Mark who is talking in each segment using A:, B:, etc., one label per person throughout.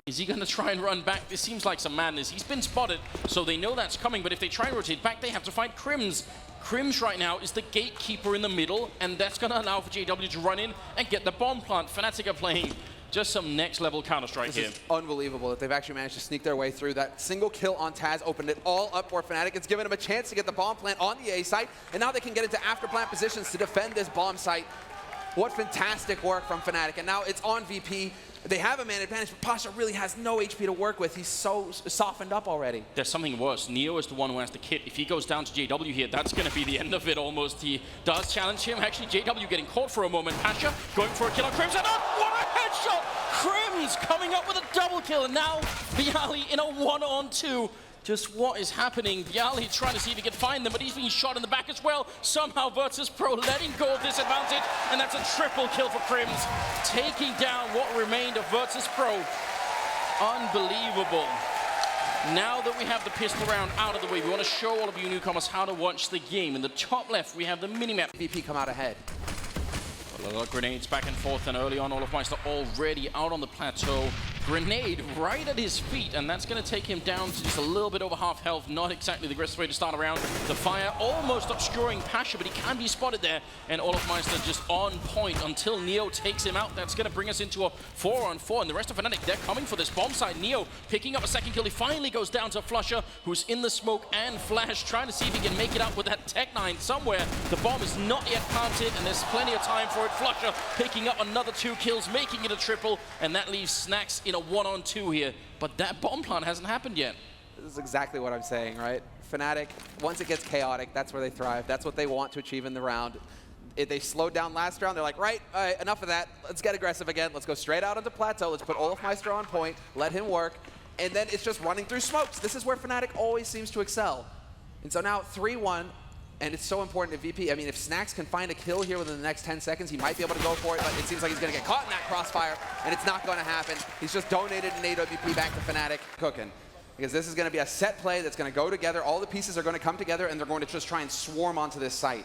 A: Is he going to try and run back? This seems like some madness. He's been spotted, so they know that's coming, but if they try and rotate back, they have to fight Crims. Crims right now is the gatekeeper in the middle, and that's going to allow for JW to run in and get the bomb plant. Fnatic are playing just some next-level Counter-Strike here.
B: This is unbelievable that they've actually managed to sneak their way through. That single kill on Taz opened it all up for Fnatic. It's given them a chance to get the bomb plant on the A site, and now they can get into after plant positions to defend this bomb site. What fantastic work from Fnatic, and now it's on VP. They have a man advantage, but Pasha really has no HP to work with. He's so softened up already.
A: There's something worse. Neo is the one who has the kit. If he goes down to JW here, that's going to be the end of it almost. He does challenge him. Actually, JW getting caught for a moment. Pasha going for a kill on Crims, and what a headshot! Crims coming up with a double kill, and now Byali in a 1-on-2. Just what is happening? Byali trying to see if he can find them, but he's being shot in the back as well. Somehow Virtus.pro letting go of this advantage, and that's a triple kill for Crims, taking down what remained of Virtus.pro. Unbelievable. Now that we have the pistol round out of the way, we want to show all of you newcomers how to watch the game. In the top left, we have the minimap.
B: VP come out ahead.
A: A lot of grenades back and forth, and early on, Olofmeister already out on the plateau. Grenade right at his feet, and that's going to take him down to just a little bit over half health. Not exactly the aggressive way to start around. The fire almost obscuring Pasha, but he can be spotted there. And Olofmeister just on point until Neo takes him out. That's going to bring us into a 4-on-4. And the rest of Fnatic, they're coming for this bomb side. Neo picking up a second kill. He finally goes down to Flusher, who's in the smoke, and Flash trying to see if he can make it up with that Tech 9 somewhere. The bomb is not yet planted, and there's plenty of time for it. Flusher picking up another 2 kills, making it a triple, and that leaves Snacks in a 1-on-2 here, but that bomb plant hasn't happened yet.
B: This is exactly what I'm saying, right? Fnatic, once it gets chaotic, that's where they thrive. That's what they want to achieve in the round. If they slowed down last round, they're like, right, all right, enough of that. Let's get aggressive again. Let's go straight out onto plateau. Let's put Olofmeister on point, let him work, and then it's just running through smokes. This is where Fnatic always seems to excel. And so now 3-1. And it's so important to VP. I mean, if Snacks can find a kill here within the next 10 seconds, he might be able to go for it, but it seems like he's going to get caught in that crossfire, and it's not going to happen. He's just donated an AWP back to Fnatic. Cooking. Because this is going to be a set play that's going to go together. All the pieces are going to come together, and they're going to just try and swarm onto this site.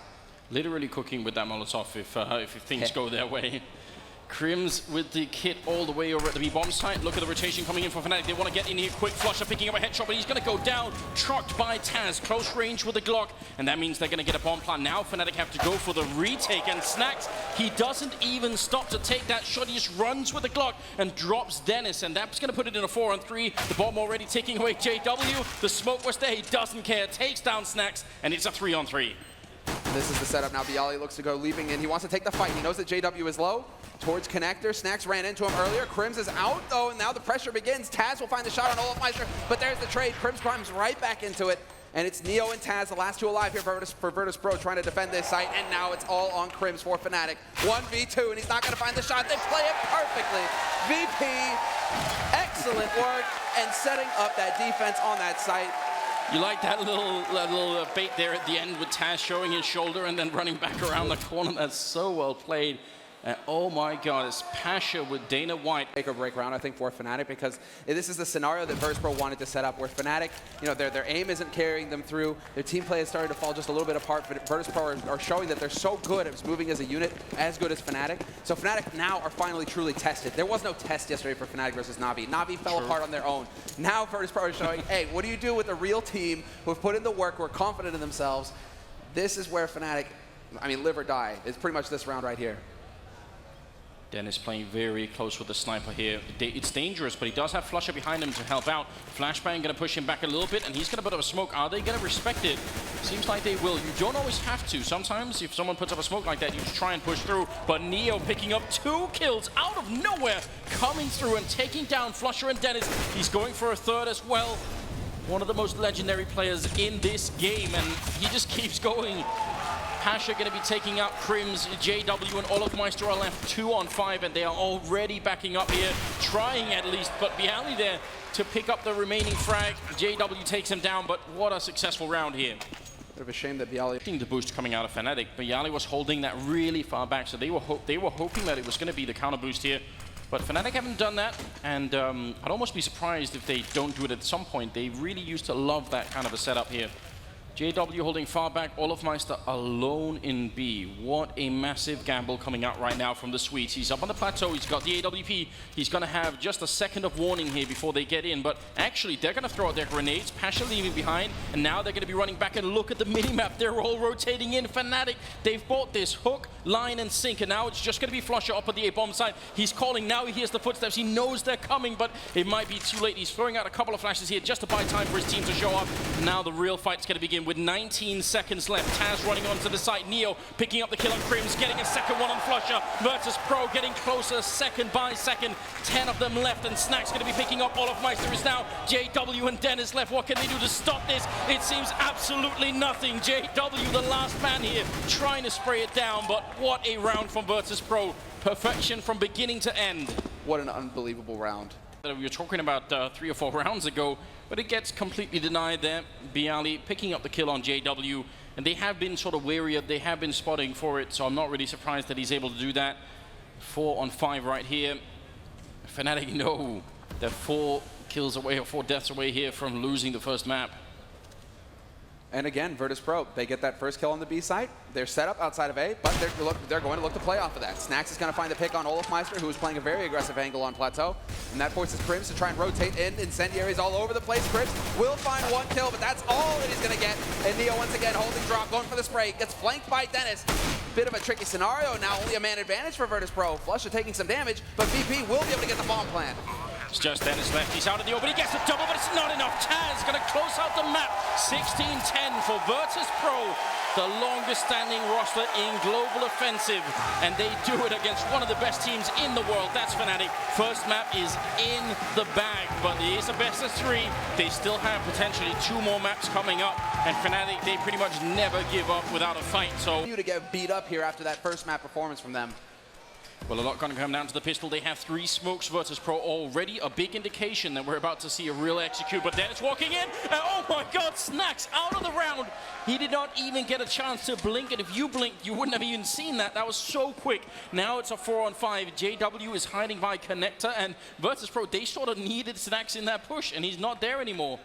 A: Literally cooking with that Molotov if things go their way. Crims with the kit all the way over at the B-bomb site. Look at the rotation coming in for Fnatic. They want to get in here quick. Flusher picking up a headshot, but he's going to go down. Trucked by Taz. Close range with the Glock. And that means they're going to get a bomb plant. Now Fnatic have to go for the retake. And Snacks, he doesn't even stop to take that shot. He just runs with the Glock and drops Dennis. And that's going to put it in a 4-on-3. The bomb already taking away JW. The smoke was there. He doesn't care. Takes down Snacks. And it's a 3-on-3.
B: This is the setup now. Byali looks to go leaping in. He wants to take the fight. He knows that JW is low. Towards connector. Snacks ran into him earlier. Crims is out, though, and now the pressure begins. Taz will find the shot on Olofmeister, but there's the trade. Crims climbs right back into it, and it's Neo and Taz, the last two alive here for Virtus.pro, trying to defend this site, and now it's all on Crims for Fnatic. 1v2, and he's not going to find the shot. They play it perfectly. VP, excellent work, and setting up that defense on that site.
A: You like that little bait there at the end with Taz showing his shoulder and then running back around the corner. That's so well played. Oh my God, it's Pasha with Dana White.
B: Make or break round, I think, for Fnatic, because this is the scenario that Virtus.pro wanted to set up, where Fnatic, you know, their aim isn't carrying them through. Their team play is starting to fall just a little bit apart, but Virtus.pro are showing that they're so good at moving as a unit, as good as Fnatic. So Fnatic now are finally truly tested. There was no test yesterday for Fnatic versus Na'Vi. Na'Vi fell apart on their own. Now Virtus.pro are showing, hey, what do you do with a real team who have put in the work, who are confident in themselves? This is where Fnatic, I mean, live or die. It's pretty much this round right here.
A: Dennis playing very close with the sniper here. It's dangerous, but he does have Flusher behind him to help out. Flashbang going to push him back a little bit, and he's going to put up a smoke. Are they going to respect it? Seems like they will. You don't always have to. Sometimes, if someone puts up a smoke like that, you just try and push through. But Neo picking up 2 kills out of nowhere, coming through and taking down Flusher and Dennis. He's going for a third as well. One of the most legendary players in this game, and he just keeps going. Pasha going to be taking out Crims, JW, and Olofmeister are left 2-on-5, and they are already backing up here, trying at least, but Byali there to pick up the remaining frag. JW takes him down, but what a successful round here.
B: Bit of a shame that Byali...
A: The boost coming out of Fnatic, but Byali was holding that really far back, so they were hoping that it was going to be the counter boost here. But Fnatic haven't done that, and I'd almost be surprised if they don't do it at some point. They really used to love that kind of a setup here. JW holding far back, Olofmeister alone in B. What a massive gamble coming out right now from the Swedes. He's up on the plateau, he's got the AWP. He's going to have just a second of warning here before they get in, but actually they're going to throw out their grenades, Pasha leaving behind, and now they're going to be running back and look at the minimap. They're all rotating in. Fnatic, they've bought this hook, line, and sink, and now it's just going to be flusher up at the A-bomb side. He's calling, now he hears the footsteps, he knows they're coming, but it might be too late. He's throwing out a couple of flashes here just to buy time for his team to show up. Now the real fight's going to begin with 19 seconds left. Taz running onto the site. Neo picking up the kill on Crims, getting a second one on Flusher. Virtus.pro getting closer second by second. 10 of them left, and Snack's going to be picking up. Olofmeister is now JW and Dennis left. What can they do to stop this? It seems absolutely nothing. JW, the last man here, trying to spray it down, but what a round from Virtus.pro. Perfection from beginning to end.
B: What an unbelievable round.
A: We were talking about 3 or 4 rounds ago, but it gets completely denied there. Bialy picking up the kill on JW, and they have been sort of wary, they have been spotting for it, so I'm not really surprised that he's able to do that. 4 on 5 right here. Fnatic know they're 4 kills away or 4 deaths away here from losing the first map.
B: And again, Virtus.pro, they get that first kill on the B site. They're set up outside of A, but they're going to look to play off of that. Snacks is going to find the pick on Olofmeister, who is playing a very aggressive angle on Plateau. And that forces Crims to try and rotate in. Incendiaries all over the place. Crims will find 1 kill, but that's all that he's going to get. And Neo once again holding drop, going for the spray. Gets flanked by Dennis. Bit of a tricky scenario now, only a man advantage for Virtus.pro. Flusher taking some damage, but VP will be able to get the bomb plant.
A: It's just Dennis left. He's out of the open. He gets a double, but it's not enough. Taz going to close out the map. 16-10 for Virtus.pro, the longest standing roster in global offensive. And they do it against one of the best teams in the world. That's Fnatic. First map is in the bag, but it is a best of 3. They still have potentially 2 more maps coming up. And Fnatic, they pretty much never give up without a fight. So
B: You to get beat up here after that first map performance from them.
A: well, a lot going to come down to the pistol. They have 3 smokes. Virtus.pro already a big indication that we're about to see a real execute. But then it's walking in, and oh my God, Snacks out of the round. He did not even get a chance to blink, and if you blinked, you wouldn't have even seen that. That was so quick. Now it's a 4 on 5. JW is hiding by connector, and Virtus.pro, they sort of needed Snacks in that push, and he's not there anymore.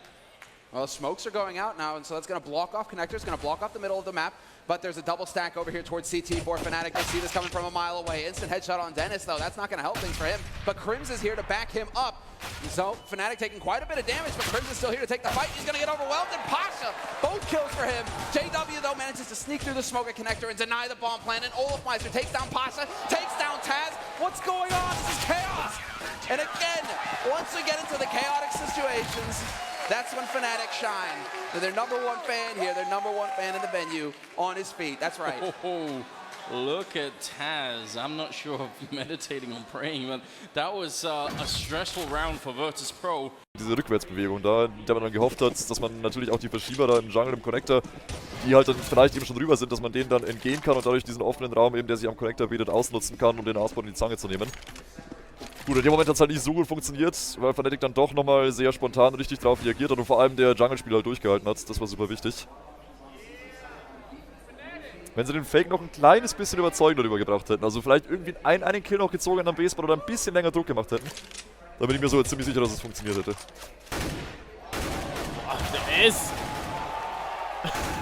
B: Well, smokes are going out now, and so that's going to block off connector. It's going to block off the middle of the map. But there's a double stack over here towards CT for Fnatic. They see this coming from a mile away. Instant headshot on Dennis, though. That's not going to help things for him. But Crims is here to back him up. So Fnatic taking quite a bit of damage, but Crims is still here to take the fight. He's going to get overwhelmed, and Pasha, both kills for him. JW, though, manages to sneak through the smoke at connector and deny the bomb plant. And Olofmeister takes down Pasha, takes down Taz. What's going on? This is chaos. And again, once we get into the chaotic situations, that's when Fnatic shine. They're their #1 fan here, their #1 fan in the venue, on his feet. That's right.
A: Oh, look at Taz. I'm not sure of meditating on praying, but that was a stressful round for Virtus.pro.
C: Diese Rückwärtsbewegung da, in der man dann gehofft hat, dass man natürlich auch die Verschieber da im Jungle, im Connector, die halt dann vielleicht eben schon drüber sind, dass man denen dann entgehen kann und dadurch diesen offenen Raum eben, der sich am Connector bietet, ausnutzen kann, um den Ausbau in die Zange zu nehmen. Gut, in dem Moment hat es halt nicht so gut funktioniert, weil Fnatic dann doch nochmal sehr spontan richtig drauf reagiert hat und vor allem der Jungle-Spieler halt durchgehalten hat. Das war super wichtig. Wenn sie den Fake noch ein kleines bisschen überzeugender rübergebracht hätten, also vielleicht irgendwie einen Kill noch gezogen am Baseball oder ein bisschen länger Druck gemacht hätten, dann bin ich mir so ziemlich sicher, dass es funktioniert hätte.
D: Ach, Dennis!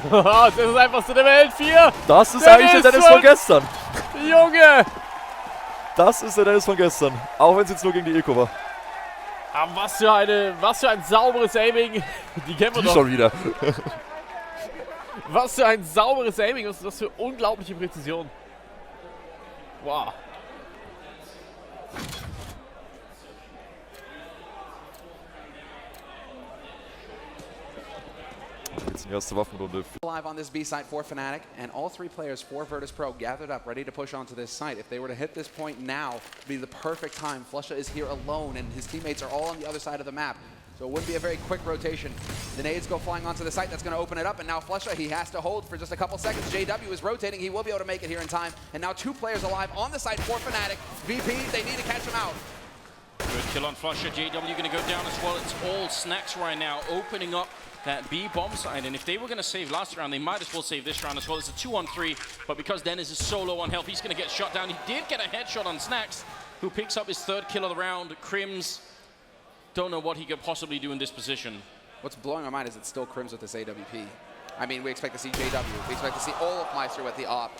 D: Das ist einfach so der Welt 4!
C: Das ist eigentlich der Dennis von gestern!
D: Junge!
C: Das ist der Dennis von gestern, auch wenn es jetzt nur gegen die Eco war.
D: Aber was für ein sauberes Aiming. Die kennen wir doch.
C: Schon wieder.
D: Was für ein sauberes Aiming, was ist das für unglaubliche Präzision. Wow.
C: Jetzt die erste Waffenrunde.
B: Live on this B site for Fnatic, and all 3 players for Virtus.pro gathered up, ready to push onto this site. If they were to hit this point now, it would be the perfect time. Flusha is here alone, and his teammates are all on the other side of the map. So it wouldn't be a very quick rotation. The nades go flying onto the site. That's going to open it up, and now Flusha, he has to hold for just a couple seconds. JW is rotating. He will be able to make it here in time. And now 2 players alive on the site for Fnatic. VP, they need to catch him out.
A: Good kill on Flusher. JW going to go down as well. It's all Snacks right now, opening up that B bomb side, and if they were going to save last round, they might as well save this round as well. It's a 2 on 3, but because Dennis is so low on health, he's going to get shot down. He did get a headshot on Snacks, who picks up his 3rd kill of the round. Crims, don't know what he could possibly do in this position.
B: What's blowing my mind is it's still Crims with this AWP. I mean, we expect to see JW. We expect to see Olofmeister with the op.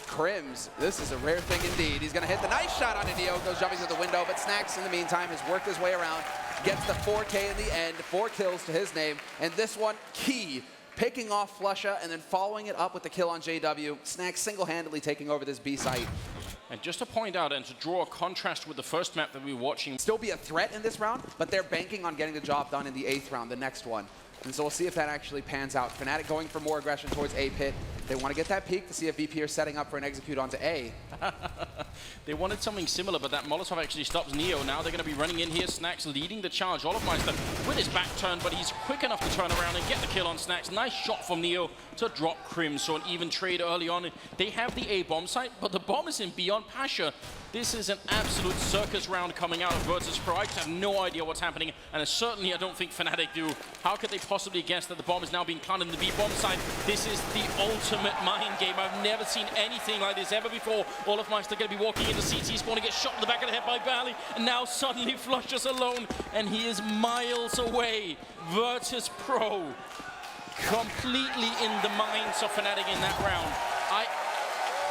B: Crims, this is a rare thing indeed. He's going to hit the nice shot on Neo, goes jumping through the window, but Snax in the meantime has worked his way around, gets the 4K in the end, 4 kills to his name, and this one, key, picking off Flusha and then following it up with the kill on JW. Snax single-handedly taking over this B site.
A: And just to point out and to draw a contrast with the first map that we were watching.
B: Still be a threat in this round, but they're banking on getting the job done in the 8th round, the next one. And so we'll see if that actually pans out. Fnatic going for more aggression towards A pit. They want to get that peek to see if VP are setting up for an execute onto A.
A: They wanted something similar, but that Molotov actually stops Neo. Now they're going to be running in here. Snax leading the charge. Olofmeister with his back turn, but he's quick enough to turn around and get the kill on Snax. Nice shot from Neo to drop Crim. So an even trade early on. They have the A bomb site, but the bomb is in beyond Pasha. This is an absolute circus round coming out of Virtus.pro. I just have no idea what's happening, and certainly I don't think Fnatic do. How could they possibly guess that the bomb is now being planted in the B bomb site? This is the ultimate mind game. I've never seen anything like this ever before. Olofmeister going to be walking into CT. He's going to get shot in the back of the head by Bally, and now suddenly Flusha's alone, and he is miles away. Virtus.pro completely in the minds of Fnatic in that round.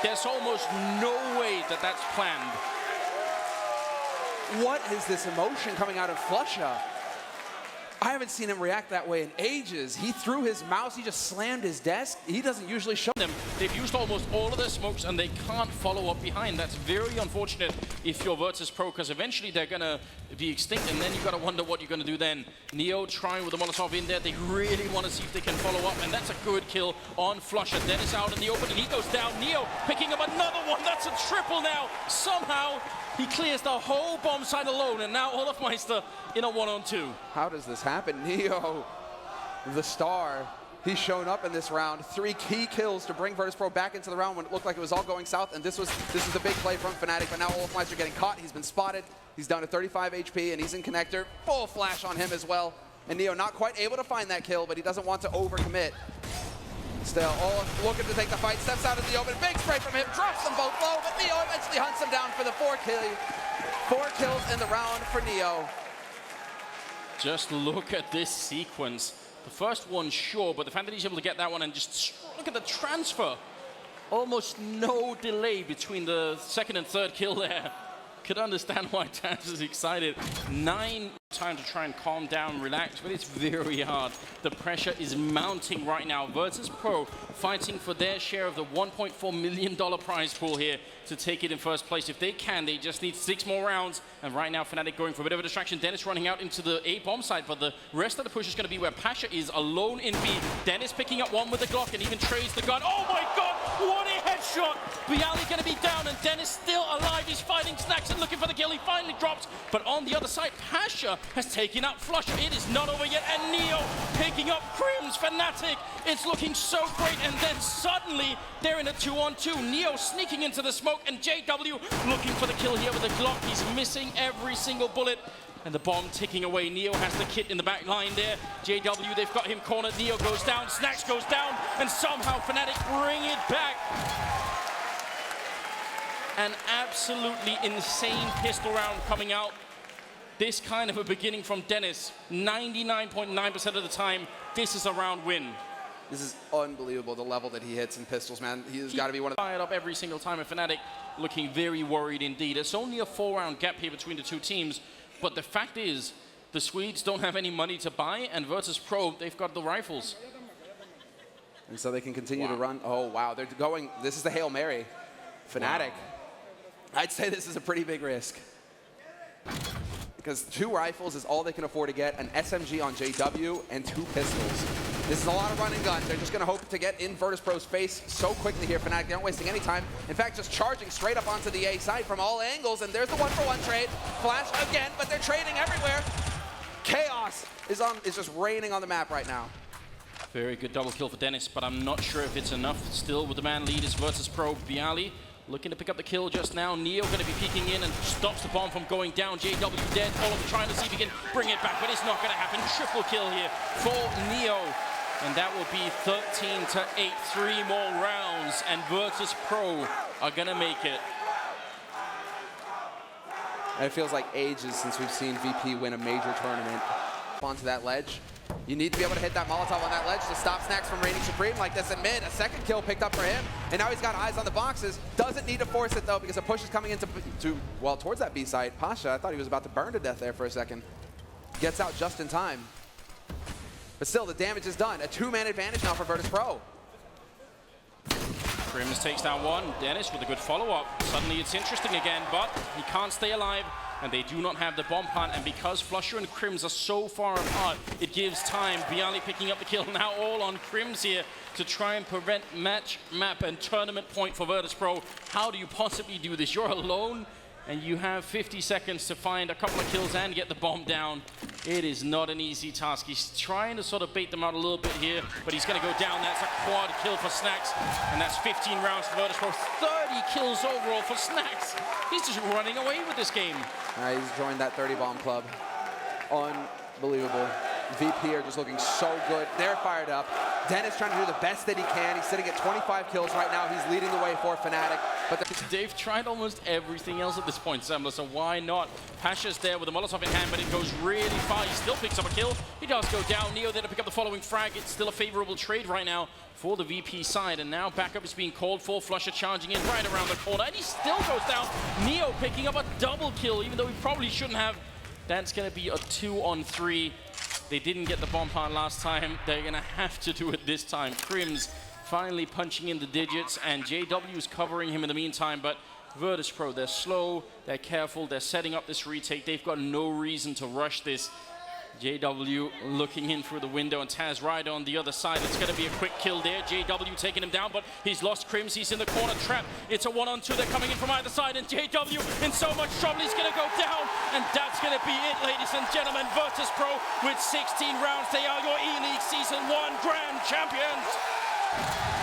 A: There's almost no way that that's planned.
B: What is this emotion coming out of Flusha? I haven't seen him react that way in ages. He threw his mouse, he just slammed his desk. He doesn't usually show
A: them. They've used almost all of their smokes and they can't follow up behind. That's very unfortunate if you're Virtus.pro, because eventually they're gonna be extinct, and then you gotta wonder what you're gonna do then. Neo trying with the Molotov in there. They really want to see if they can follow up, and that's a good kill on Flusha. Dennis out in the open and he goes down. Neo picking up another one. That's a triple now. Somehow he clears the whole bomb site alone, and now Olofmeister in a 1-on-2.
B: How does this happen? Neo, the star, he's shown up in this round. 3 key kills to bring Virtus.pro back into the round when it looked like it was all going south, and this is the big play from Fnatic, but now Olofmeister getting caught. He's been spotted. He's down to 35 HP, and he's in connector. Full flash on him as well. And Neo not quite able to find that kill, but he doesn't want to overcommit. Still, Olaf looking to take the fight, steps out in the open, big spray from him, drops them both low, but Neo eventually hunts him down for the 4 kill. 4 kills in the round for Neo.
A: Just look at this sequence. The first one, sure, but the fact that he's able to get that one, and just look at the transfer. Almost no delay between the second and third kill there. Could understand why Dayz is excited. 9 time to try and calm down, relax, but it's very hard. The pressure is mounting right now. Virtus.pro fighting for their share of the $1.4 million prize pool here to take it in first place. If they can, they just need 6 more rounds. And right now, Fnatic going for a bit of a distraction. Dennis running out into the A bomb side, but the rest of the push is going to be where Pasha is alone in B. Dennis picking up one with the Glock and even trades the gun. Oh my God, what a headshot! Bialy going to be down, and Dennis still alive. He's fighting Snax and looking for the kill. He finally drops, but on the other side, Pasha has taken out Flusha. It is not over yet, and Neo picking up Crims. Fnatic, it's looking so great, and then suddenly they're in a 2-on-2. Neo sneaking into the smoke, and JW looking for the kill here with the Glock. He's missing every single bullet, and the bomb ticking away. Neo has the kit in the back line there. JW, they've got him cornered. Neo goes down, Snax goes down, and somehow Fnatic bring it back. An absolutely insane pistol round coming out. This kind of a beginning from Dennis. 99.9% of the time, this is a round win.
B: This is unbelievable, the level that he hits in pistols, man. He's got to be one of the...
A: Fired up every single time, and Fnatic looking very worried indeed. It's only a 4-round gap here between the two teams, but the fact is, the Swedes don't have any money to buy, and Virtus.pro, they've got the rifles.
B: And so they can continue to run. Oh, wow, they're going... This is the Hail Mary. Fnatic. Wow. I'd say this is a pretty big risk. Because 2 rifles is all they can afford to get, an SMG on JW, and 2 pistols. This is a lot of run and gun. They're just going to hope to get in Virtus.pro's face so quickly here. Fnatic, they're not wasting any time. In fact, just charging straight up onto the A side from all angles, and there's the 1-for-1 trade. Flash again, but they're trading everywhere. Chaos is just raining on the map right now.
A: Very good double kill for Dennis, but I'm not sure if it's enough. Still with the man lead is Virtus.pro. Bialy looking to pick up the kill just now. Neo going to be peeking in and stops the bomb from going down. JW dead. Oliver trying to see if he can bring it back, but it's not going to happen. Triple kill here for Neo. And that will be 13-8. 3 more rounds, and Virtus.pro are going to make it.
B: And it feels like ages since we've seen VP win a major tournament. Onto that ledge. You need to be able to hit that Molotov on that ledge to stop Snacks from reigning supreme like this in mid. A second kill picked up for him, and now he's got eyes on the boxes. Doesn't need to force it though, because a push is coming into well towards that B site. Pasha, I thought he was about to burn to death there for a second. Gets out just in time. But still, the damage is done. A 2-man advantage now for Virtus.pro.
A: Crims takes down one. Dennis with a good follow-up. Suddenly it's interesting again, but he can't stay alive, and they do not have the bomb plant. And because Flusher and Crims are so far apart, it gives time. Bialy picking up the kill now, all on Crims here to try and prevent match, map, and tournament point for Virtus.pro. How do you possibly do this? You're alone, and you have 50 seconds to find a couple of kills and get the bomb down. It is not an easy task. He's trying to sort of bait them out a little bit here, but he's going to go down. That's a quad kill for Snacks, and that's 15 rounds for Virtus.pro. 30 kills overall for Snacks. He's just running away with this game.
B: All right, he's joined that 30 bomb club. Unbelievable. VP are just looking so good. They're fired up. Dennis trying to do the best that he can. He's sitting at 25 kills right now. He's leading the way for Fnatic. But
A: they've tried almost everything else at this point, Sambler, so why not? Pasha's there with a Molotov in hand, but it goes really far. He still picks up a kill. He does go down. Neo there to pick up the following frag. It's still a favorable trade right now for the VP side, and now backup is being called for. Flusher charging in right around the corner, and he still goes down. Neo picking up a double kill, even though he probably shouldn't have. That's going to be a 2-on-3. They didn't get the bomb plant last time. They're going to have to do it this time. Crims finally punching in the digits, and JW is covering him in the meantime, but Virtus.pro, they're slow, they're careful, they're setting up this retake. They've got no reason to rush this. JW looking in through the window, and Taz right on the other side. It's going to be a quick kill there. JW taking him down, but he's lost Crims. He's in the corner trap. It's a 1-on-2. They're coming in from either side, and JW in so much trouble. He's going to go down, and that's going to be it, ladies and gentlemen. Virtus.pro with 16 rounds. They are your ELEAGUE Season 1 Grand Champions.